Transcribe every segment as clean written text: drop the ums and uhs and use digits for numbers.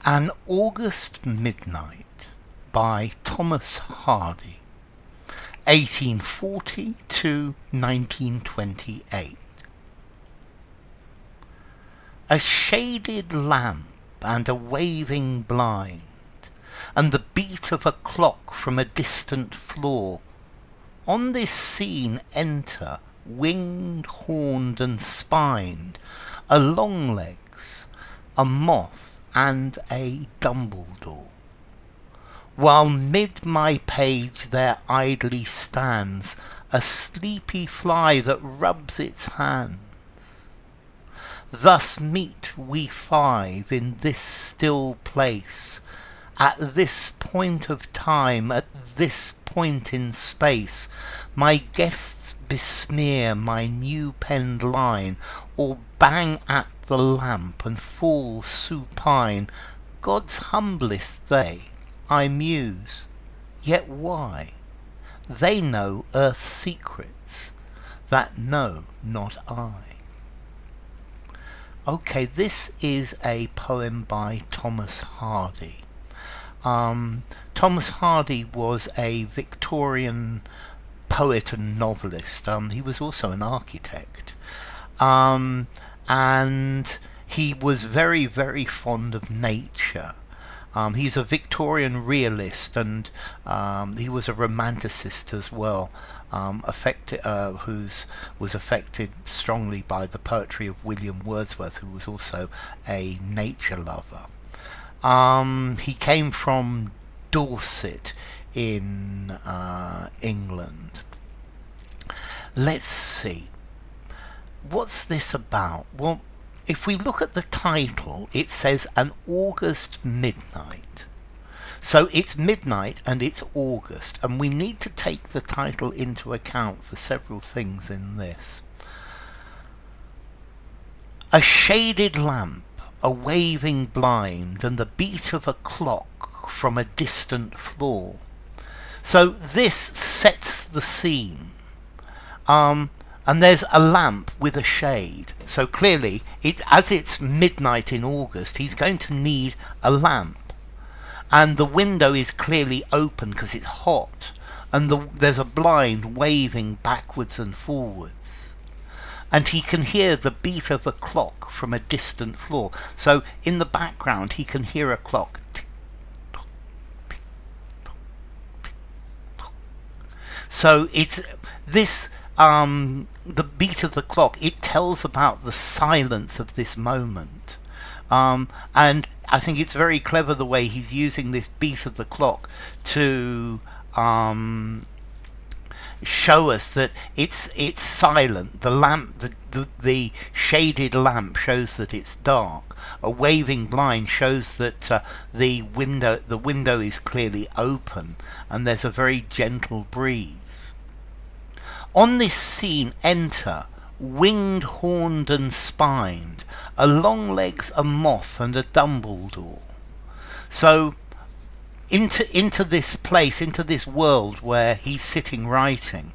An August Midnight by Thomas Hardy, 1840 to 1928. A shaded lamp and a waving blind, and the beat of a clock from a distant floor. On this scene enter, winged, horned, and spined, a longlegs, a moth, and a dumbledore. While mid my page there idly stands a sleepy fly that rubs its hands. Thus meet we five in this still place, at this point of time, at this point in space. My guests besmear my new-penned line, or bang at the lamp and fall supine. God's humblest they, I muse. Yet why? They know earth's secrets that know not I. Okay, this is a poem by Thomas Hardy. Thomas Hardy was a Victorian poet and novelist. He was also an architect. And he was very, very fond of nature. He's a Victorian realist, and he was a romanticist as well, was affected strongly by the poetry of William Wordsworth, who was also a nature lover. He came from Dorset in England. Let's see. What's this about? Well, if we look at the title, it says An August Midnight. So it's midnight and it's August, and we need to take the title into account for several things in this. A shaded lamp, a waving blind, and the beat of a clock from a distant floor. So this sets the scene. And there's a lamp with a shade. So clearly, as it's midnight in August, he's going to need a lamp. And the window is clearly open because it's hot. And there's a blind waving backwards and forwards. And he can hear the beat of a clock from a distant floor. So in the background, he can hear a clock. So it's this... the beat of the clock, it tells about the silence of this moment. And I think it's very clever the way he's using this beat of the clock to show us that it's silent. The lamp, the shaded lamp shows that it's dark. A waving blind shows that the window is clearly open, and there's a very gentle breeze. On this scene enter, winged, horned, and spined, a longlegs, a moth, and a dumbledore. So into this place, into this world where he's sitting writing,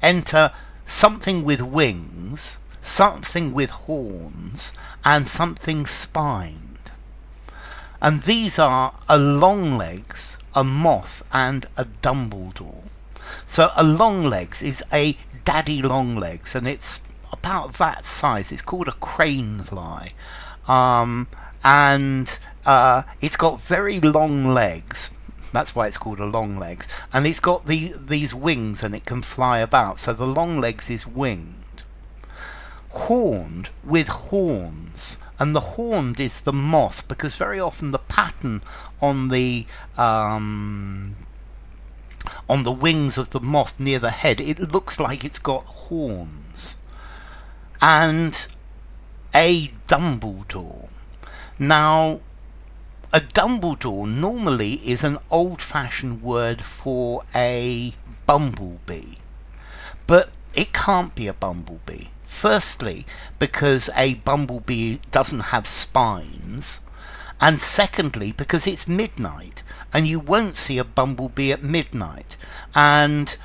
enter something with wings, something with horns, and something spined. And these are a longlegs, a moth, and a dumbledore. So a longlegs is a daddy longlegs, and it's about that size. It's called a crane fly, and it's got very long legs. That's why it's called a longlegs, and it's got these wings, and it can fly about. So the longlegs is winged. Horned with horns, and the horned is the moth, because very often the pattern on the wings of the moth near the head, it looks like it's got horns. And a dumbledore. Now, a dumbledore normally is an old-fashioned word for a bumblebee. But it can't be a bumblebee. Firstly, because a bumblebee doesn't have spines. And secondly, because it's midnight, and you won't see a bumblebee at midnight. And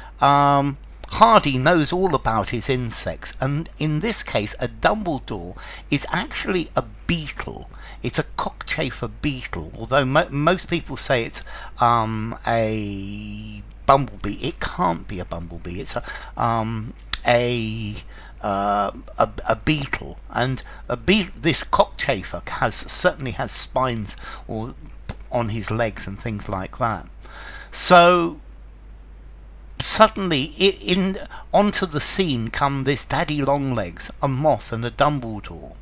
Hardy knows all about his insects, and in this case a dumbledore is actually a beetle. It's a cockchafer beetle, although most people say it's a bumblebee. It can't be a bumblebee. It's a beetle, and this cockchafer certainly has spines or on his legs and things like that. So suddenly onto the scene come this daddy longlegs, a moth, and a dumbledore,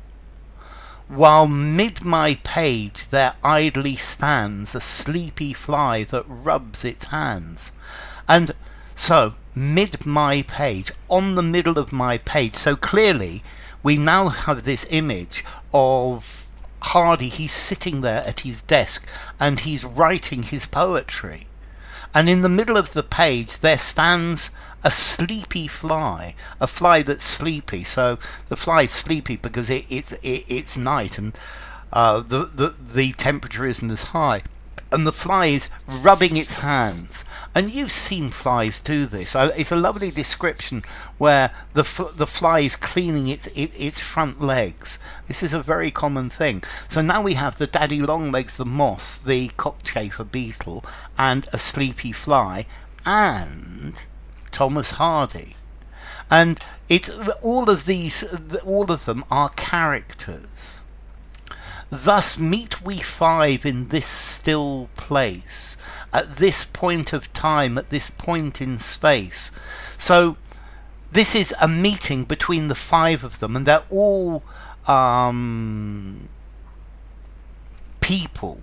while mid my page there idly stands a sleepy fly that rubs its hands. And so mid my page, on the middle of my page, so clearly we now have this image of Hardy. He's sitting there at his desk and he's writing his poetry, and in the middle of the page there stands a sleepy fly, a fly that's sleepy. So the fly is sleepy because it's night, and the temperature isn't as high, and the fly is rubbing its hands. And you've seen flies do this. It's a lovely description where the fly is cleaning its front legs. This is a very common thing. So now we have the daddy longlegs, the moth, the cockchafer beetle, and a sleepy fly, and Thomas Hardy. And it's all of them are characters. Thus meet we five in this still place, at this point of time, at this point in space. So this is a meeting between the five of them, and they're all people.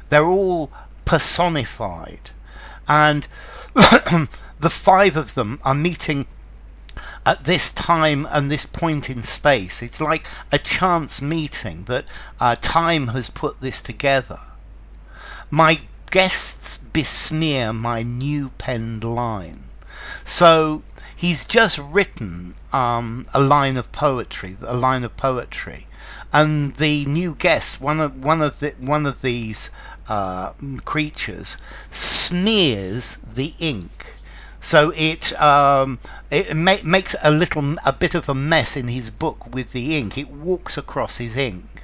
They're all personified, and the five of them are meeting at this time and this point in space. It's like a chance meeting that time has put this together. My guests besmear my new penned line. So he's just written a line of poetry, and the new guest, one of these creatures, smears the ink. So it makes a bit of a mess in his book with the ink. It walks across his ink.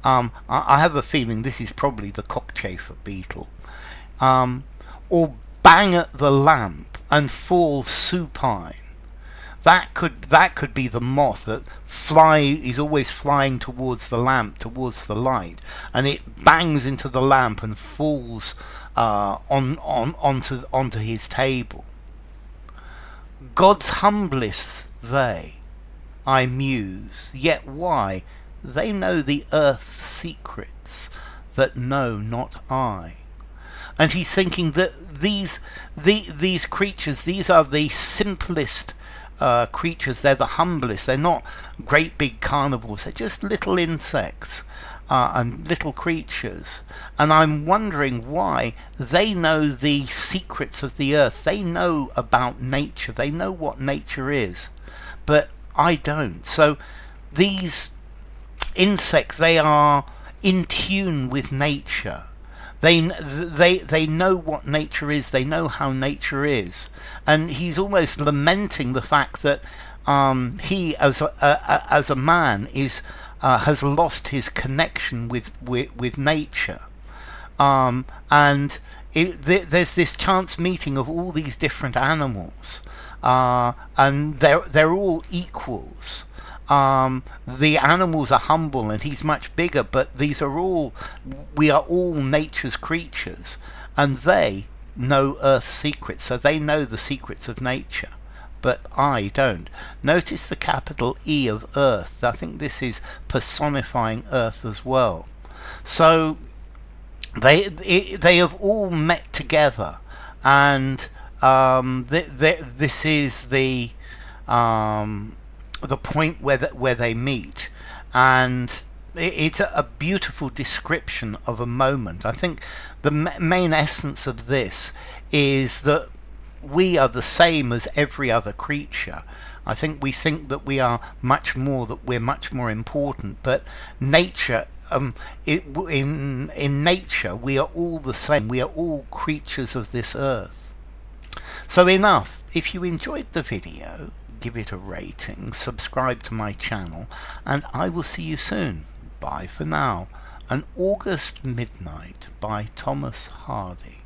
I have a feeling this is probably the cockchafer beetle. Or bang at the lamp and fall supine. That could be the moth that is always flying towards the lamp, towards the light, and it bangs into the lamp and falls onto his table. God's humblest they, I muse, yet why? They know the earth's secrets that know not I. And he's thinking that these creatures, these are the simplest creatures. They're the humblest. They're not great big carnivores. They're just little insects and little creatures. And I'm wondering why they know the secrets of the earth. They know about nature. They know what nature is, but I don't. So these insects, they are in tune with nature. They know what nature is. They know how nature is, and he's almost lamenting the fact that he, as a man, has lost his connection with nature, and there's this chance meeting of all these different animals, and they're all equals. The animals are humble and he's much bigger, but we are all nature's creatures, and they know Earth's secrets, so they know the secrets of nature, but I don't. Notice the capital E of Earth. I think this is personifying Earth as well. So they have all met together, and this is the point where they meet, and it's a beautiful description of a moment. I think the main essence of this is that we are the same as every other creature. I think we think that we are much more, that we're much more important, but nature, in nature we are all the same. We are all creatures of this earth. So enough If you enjoyed the video, give it a rating, subscribe to my channel, and I will see you soon. Bye for now. An August Midnight by Thomas Hardy.